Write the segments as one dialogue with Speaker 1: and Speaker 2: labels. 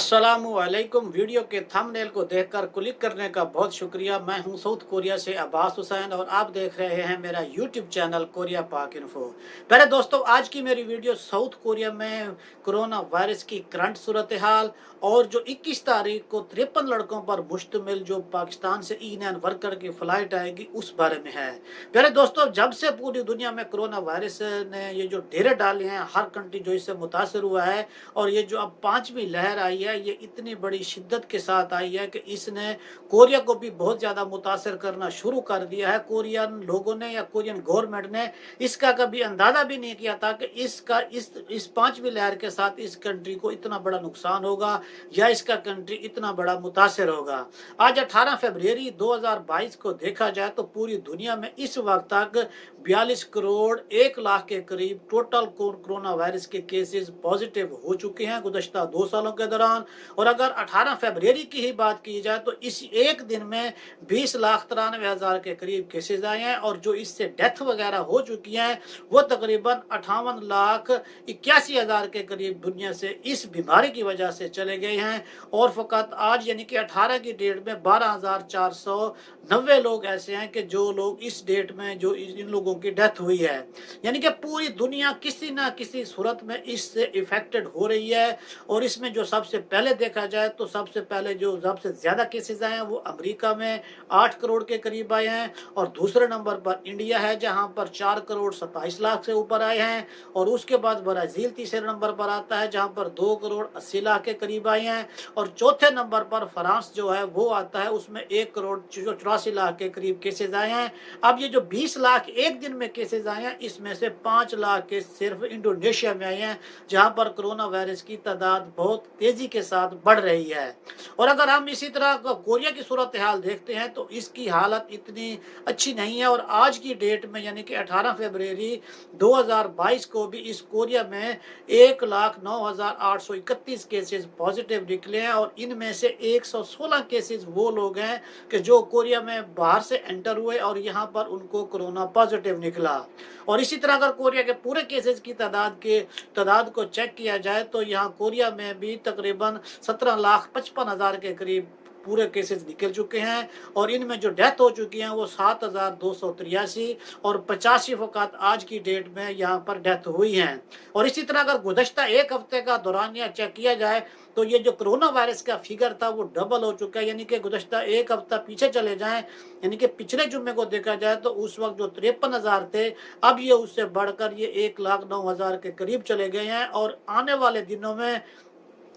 Speaker 1: अस्सलामुअलैकुम। वीडियो के थंबनेल को देखकर क्लिक करने का बहुत शुक्रिया। मैं हूं साउथ कोरिया से अब्बास हुसैन और आप देख रहे हैं मेरा यूट्यूब चैनल कोरिया पाक इन्फो। पहले दोस्तों, आज की मेरी वीडियो साउथ कोरिया में कोरोना वायरस की करंट सूरत हाल और जो 21 तारीख को 53 लड़कों पर मुश्तमिल जो पाकिस्तान से E9 वर्कर की फ़्लाइट आएगी उस बारे में है। पहले दोस्तों, जब से पूरी दुनिया में कोरोना वायरस ने ये जो डेरे डाले हैं, हर कंट्री जो इससे मुतासर हुआ है और ये जो अब 5वीं लहर आई है, ये इतनी बड़ी शिद्दत के साथ आई है कि इसने कोरिया को भी बहुत ज़्यादा मुतासर करना शुरू कर दिया है। कोरियन लोगों ने या कोरियन गवर्नमेंट ने इसका कभी अंदाज़ा भी नहीं किया था कि इसका इस 5वीं लहर के साथ इस कंट्री को इतना बड़ा नुकसान होगा या इसका कंट्री इतना बड़ा मुतासर होगा। आज 18 फरवरी 2022 को देखा जाए तो पूरी दुनिया में इस वक्त तक 42 करोड़ 1 लाख के करीब टोटल कोरोना वायरस के केसेस पॉजिटिव हो चुके हैं गुज़श्ता 2 सालों के दौरान। और अगर 18 फरवरी की ही बात की जाए तो इस एक दिन में 20,93,000 के करीब केसेस आए हैं और जो इससे डेथ वगैरह हो चुकी हैं वो तकरीबन 58,81,000 के करीब दुनिया से इस बीमारी की वजह से चले गए हैं। और फ़कत आज यानी कि 18 की डेट में 12,490 लोग ऐसे हैं कि जो लोग इस डेट में जो इन लोगों की डेथ हुई है, यानी कि पूरी दुनिया किसी ना किसी सूरत में इससे इफेक्टेड हो रही है। और इसमें जो सबसे पहले देखा जाए तो सबसे पहले जो सबसे ज़्यादा केसेस आए हैं वो अमेरिका में 8 करोड़ के करीब आए हैं और दूसरे नंबर पर इंडिया है जहां पर 4 करोड़ 27 लाख से ऊपर आए हैं। और उसके बाद ब्राज़ील तीसरे नंबर पर आता है जहां पर 2 करोड़ 80 लाख के करीब आए हैं। और चौथे नंबर पर फ्रांस जो है वो आता है, उसमें 1 करोड़ 84 लाख के करीब केसेस आए हैं। अब ये जो 20 लाख एक दिन में केसेस आए हैं, इसमें से 5 लाख के सिर्फ इंडोनेशिया में आए हैं जहां पर कोरोना वायरस की तादाद बहुत तेजी के साथ बढ़ रही है। और अगर हम इसी तरह कोरिया की सूरत हाल देखते हैं तो इसकी हालत इतनी अच्छी नहीं है। और आज की डेट में यानी कि 18 फरवरी 2022 को भी इस कोरिया में 1,09,831 केसेस पॉजिटिव निकले हैं और इनमें से 116 केसेस वो लोग हैं कि जो कोरिया में बाहर से एंटर हुए और यहाँ पर उनको कोरोना पॉजिटिव निकला। और इसी तरह अगर कोरिया के पूरे केसेस की तादाद को चेक किया जाए तो यहाँ कोरिया में भी तकरीबन 17,55,000 के करीब पूरे केसेस निकल चुके हैं। और इनमें जो डेथ हो चुकी हैं वो 7,283 और 85 फ़कत आज की डेट में यहाँ पर डेथ हुई हैं। और इसी तरह अगर गुज़श्ता एक हफ्ते का दौरानिया चेक किया जाए तो ये जो कोरोना वायरस का फिगर था वो डबल हो चुका है, यानी कि गुज़श्ता एक हफ्ता पीछे चले जाएं, यानी कि पिछले जुम्मे को देखा जाए तो उस वक्त जो 53,000 थे, अब ये उससे बढ़कर ये 1,09,000 के करीब चले गए हैं। और आने वाले दिनों में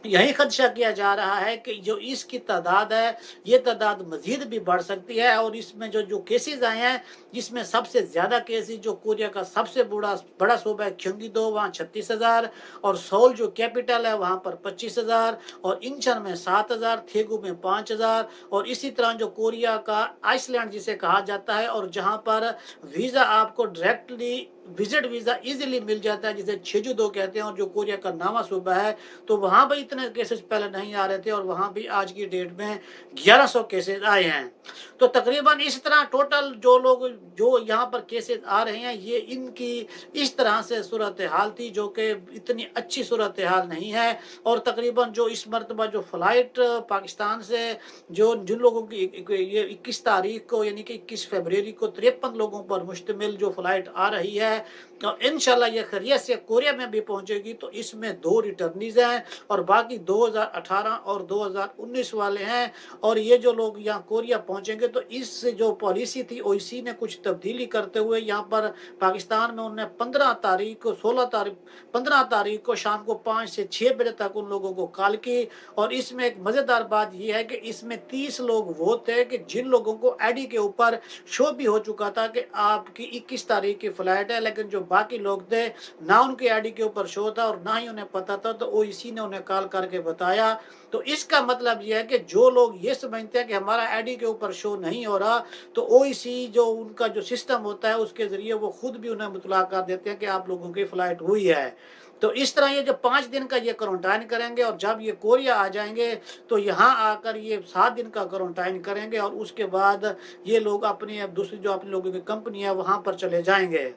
Speaker 1: यही खदशा किया जा रहा है कि जो इसकी तादाद है ये तादाद मज़ीद भी बढ़ सकती है। और इसमें जो केसेस आए हैं, जिसमें सबसे ज़्यादा केसेस जो कोरिया का सबसे बड़ा सूबा है क्योंगिदो, वहाँ 36,000 और सोल जो कैपिटल है वहाँ पर 25,000 और इंचन में 7,000, थेगू में 5,000। और इसी तरह जो कोरिया का आइसलैंड जिसे कहा जाता है और जहाँ पर वीज़ा आपको डायरेक्टली विजिट वीज़ा इजीली मिल जाता है जिसे छेजूदो कहते हैं और जो कोरिया का नामा सूबा है, तो वहाँ भी इतने केसेस पहले नहीं आ रहे थे और वहाँ भी आज की डेट में 1100 केसेस आए हैं। तो तकरीबन इस तरह टोटल जो लोग जो यहाँ पर केसेस आ रहे हैं ये इनकी इस तरह से सूरत हाल थी जो कि इतनी अच्छी सूरत हाल नहीं है। और तकरीबन जो इस मरतबा जो फ़्लाइट पाकिस्तान से जिन लोगों की ये 21 तारीख को यानी कि 21 फरवरी को 53 लोगों पर मुश्तमिल जो फ़्लाइट आ रही है और इंशाल्लाह ये खैरियत से कोरिया में भी पहुंचेगी। तो इसमें 2 रिटर्नीज हैं और बाकी 2018 और 2019 वाले हैं। और ये जो लोग यहाँ कोरिया पहुंचेंगे तो इस जो पॉलिसी थी ओईसी ने कुछ तब्दीली करते हुए यहाँ पर पाकिस्तान में उन्होंने 15 तारीख को शाम को 5 से 6 बजे तक उन लोगों को कॉल की। और इसमें एक मज़ेदार बात यह है कि इसमें 30 लोग वो थे कि जिन लोगों को आईडी के ऊपर शो भी हो चुका था कि आपकी 21 तारीख की फ़्लाइट है, लेकिन जो बाकी लोग थे ना उनके आईडी के ऊपर शो था और ना ही उन्हें पता था, तो ओईसी ने उन्हें कॉल करके बताया। तो इसका मतलब यह है कि जो लोग ये समझते हैं कि हमारा आईडी के ऊपर शो नहीं हो रहा, तो ओईसी जो उनका जो सिस्टम होता है उसके ज़रिए वो खुद भी उन्हें मुतला कर देते हैं कि आप लोगों की फ़्लाइट हुई है। तो इस तरह ये जो 5 दिन का ये क्वारंटाइन करेंगे और जब ये कोरिया आ जाएंगे तो यहाँ आकर ये 7 दिन का क्वारंटाइन करेंगे और उसके बाद ये लोग अपनी अब दूसरी जो अपने लोगों की कंपनी है वहाँ पर चले जाएंगे।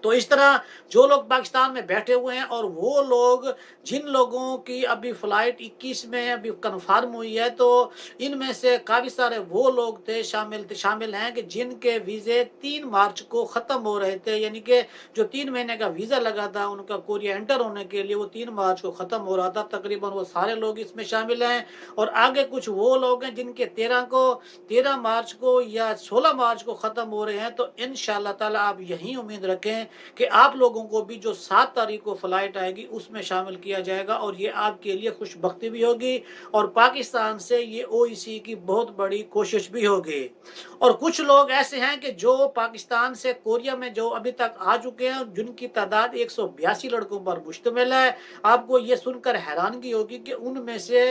Speaker 1: तो इस तरह जो लोग पाकिस्तान में बैठे हुए हैं और वो लोग जिन लोगों की अभी फ्लाइट 21 में अभी कन्फर्म हुई है, तो इनमें से काफ़ी सारे वो लोग थे शामिल हैं कि जिनके वीज़े 3 मार्च को ख़त्म हो रहे थे, यानी कि जो 3 महीने का वीज़ा लगा था उनका कोरिया एंटर होने के लिए, वो 3 मार्च को ख़त्म हो रहा था। तकरीबन वो सारे लोग इसमें शामिल हैं। और आगे कुछ वो लोग हैं जिनके 13 मार्च को या 16 मार्च को ख़त्म हो रहे हैं। तो इंशाअल्लाह ताला आप यही उम्मीद रखें कि आप लोगों को भी जो 7 तारीख को फ्लाइट आएगी उसमें शामिल किया जाएगा, और ये आपके लिए खुशबख्ती भी होगी और पाकिस्तान से ये ओईसी की बहुत बड़ी कोशिश भी होगी। और कुछ लोग ऐसे हैं कि जो पाकिस्तान से कोरिया में जो अभी तक आ चुके हैं, जिनकी तादाद 182 लड़कों पर मुश्तमिल है। आपको ये सुनकर हैरानगी होगी कि उनमें से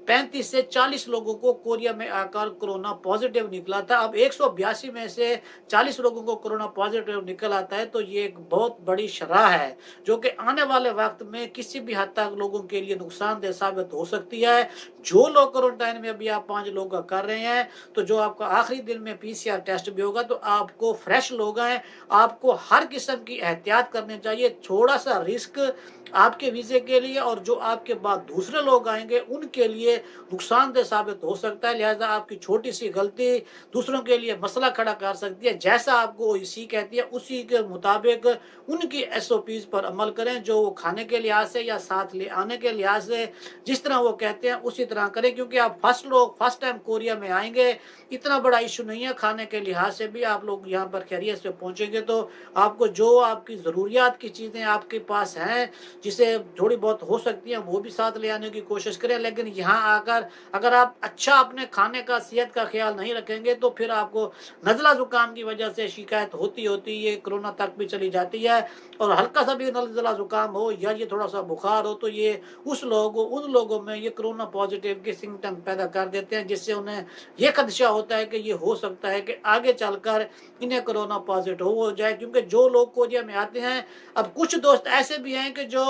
Speaker 1: 35 से 40 लोगों को कोरिया में आकर कोरोना पॉजिटिव निकला था। अब 182 में से 40 लोगों को कोरोना पॉजिटिव निकल आता है, तो ये एक बहुत बड़ी शरह है जो कि आने वाले वक्त में किसी भी हद तक लोगों के लिए नुकसानदेह साबित हो सकती है। जो लोग क्वारंटाइन में अभी आप 5 लोग का कर रहे हैं, तो जो आपका आखिरी दिन में पीसीआर टेस्ट भी होगा, तो आपको फ्रेश लोग हैं, आपको हर किस्म की एहतियात करनी चाहिए। थोड़ा सा रिस्क आपके वीज़े के लिए और जो आपके बाद दूसरे लोग आएंगे उनके लिए नुकसानदेह साबित हो सकता है। लिहाजा आपकी छोटी सी गलती दूसरों के लिए मसला खड़ा कर सकती है। जैसा आपको ओईसी कहती है उसी के मुताबिक उनकी एसओपीज पर अमल करें, जो वो खाने के लिहाज से या साथ ले आने के लिहाज से जिस तरह वो कहते हैं उसी तरह करें, क्योंकि आप फर्स्ट टाइम कोरिया में आएंगे, इतना बड़ा इशू नहीं है। खाने के लिहाज से भी आप लोग यहाँ पर खैरियत से पहुँचेंगे, तो आपको जो आपकी ज़रूरियात की चीज़ें आपके पास हैं जिसे थोड़ी बहुत हो सकती हैं वो भी साथ ले आने की कोशिश करें। लेकिन यहाँ आकर अगर आप अच्छा अपने खाने का सेहत का ख्याल नहीं रखेंगे तो फिर आपको नज़ला ज़ुकाम की वजह से शिकायत होती ये कोरोना तक भी चली जाती है। और हल्का सा भी नज़ला ज़ुकाम हो या ये थोड़ा सा बुखार हो तो ये उन लोगों में ये कोरोना पॉजिटिव के सिम्टम पैदा कर देते हैं, जिससे उन्हें ये खदशा होता है कि ये हो सकता है कि आगे चलकर इन्हें कोरोना पॉजिटिव हो जाए। क्योंकि जो लोग कोरिया में आते हैं, अब कुछ दोस्त ऐसे भी हैं कि जो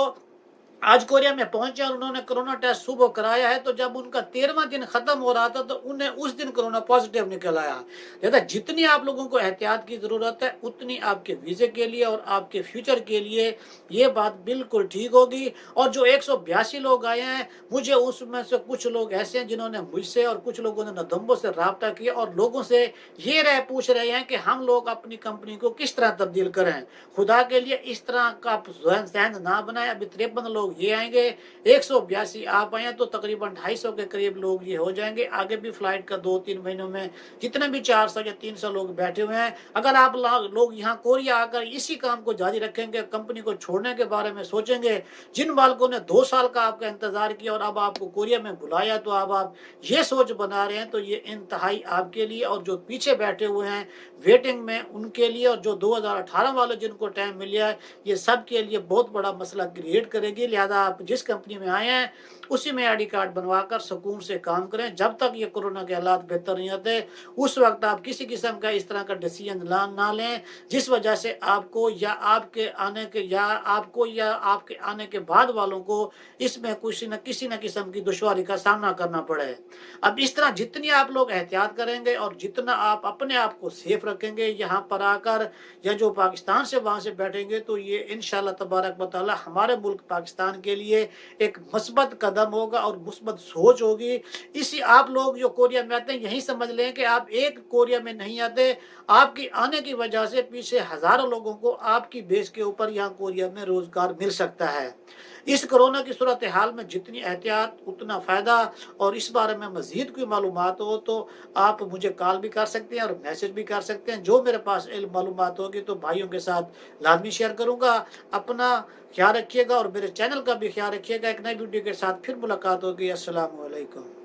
Speaker 1: आज कोरिया में पहुंचे और उन्होंने कोरोना टेस्ट सुबह कराया है, तो जब उनका 13वां दिन खत्म हो रहा था तो उन्हें उस दिन कोरोना पॉजिटिव निकल आया। लिहाजा जितनी आप लोगों को एहतियात की जरूरत है उतनी आपके वीजे के लिए और आपके फ्यूचर के लिए ये बात बिल्कुल ठीक होगी। और जो 182 लोग आए हैं, मुझे उसमें से कुछ लोग ऐसे हैं जिन्होंने मुझसे और कुछ लोगों ने नदम्बों से रब्ता किया और लोगों से ये पूछ रहे हैं कि हम लोग अपनी कंपनी को किस तरह तब्दील करें। खुदा के लिए इस तरह का जहन ना बनाए। अभी 53 लोग ये आएंगे, 182 आप आए तो तकरीबन 250 के करीब लोग ये हो जाएंगे। आगे भी फ्लाइट का 2-3 महीनों में जितने भी 400 या 300 लोग बैठे हुए हैं, अगर आप लोग यहाँ कोरिया आकर इसी काम को जारी रखेंगे, कंपनी को छोड़ने के बारे में सोचेंगे, जिन बालकों ने 2 साल का आपका इंतजार किया और अब आपको कोरिया में बुलाया तो अब आप ये सोच बना रहे हैं, तो ये इंतहाई आपके लिए और जो पीछे बैठे हुए हैं वेटिंग में उनके लिए और जो 2018 वाले जिनको टाइम मिला है, ये सब के लिए बहुत बड़ा मसला क्रिएट करेगी। लिहाजा आप जिस कंपनी में आए हैं उसी में आईडी कार्ड बनवाकर सुकून से काम करें। जब तक ये कोरोना के हालात बेहतर नहीं होते उस वक्त आप किसी किस्म का इस तरह का डिसीजन ना लें जिस वजह से आपको या आपके आने के बाद वालों को इसमें किसी न किस्म की दुश्वारी का सामना करना पड़े। अब इस तरह जितनी आप लोग एहतियात करेंगे और जितना आप अपने आप को सेफ रखेंगे यहाँ पर आकर या जो पाकिस्तान से वहाँ से बैठेंगे, तो ये इंशाल्लाह तबारक व तआला हमारे मुल्क पाकिस्तान के लिए एक मस्बत कदम होगा और मुस्बत सोच होगी। इसी आप लोग जो कोरिया में आते हैं यही समझ लें कि आप एक कोरिया में नहीं आते, आपकी आने की वजह से पीछे हजारों लोगों को आपकी बेस के ऊपर यहाँ कोरिया में रोजगार मिल सकता है। इस कोरोना की सूरत हाल में जितनी एहतियात उतना फ़ायदा। और इस बारे में मज़ीद कोई मालूमात हो तो आप मुझे कॉल भी कर सकते हैं और मैसेज भी कर सकते हैं। जो मेरे पास मालूमात होगी तो भाइयों के साथ लाजमी शेयर करूँगा। अपना ख्याल रखिएगा और मेरे चैनल का भी ख्याल रखिएगा। एक नई वीडियो के साथ फिर मुलाकात होगी। अस्सलाम वालेकुम।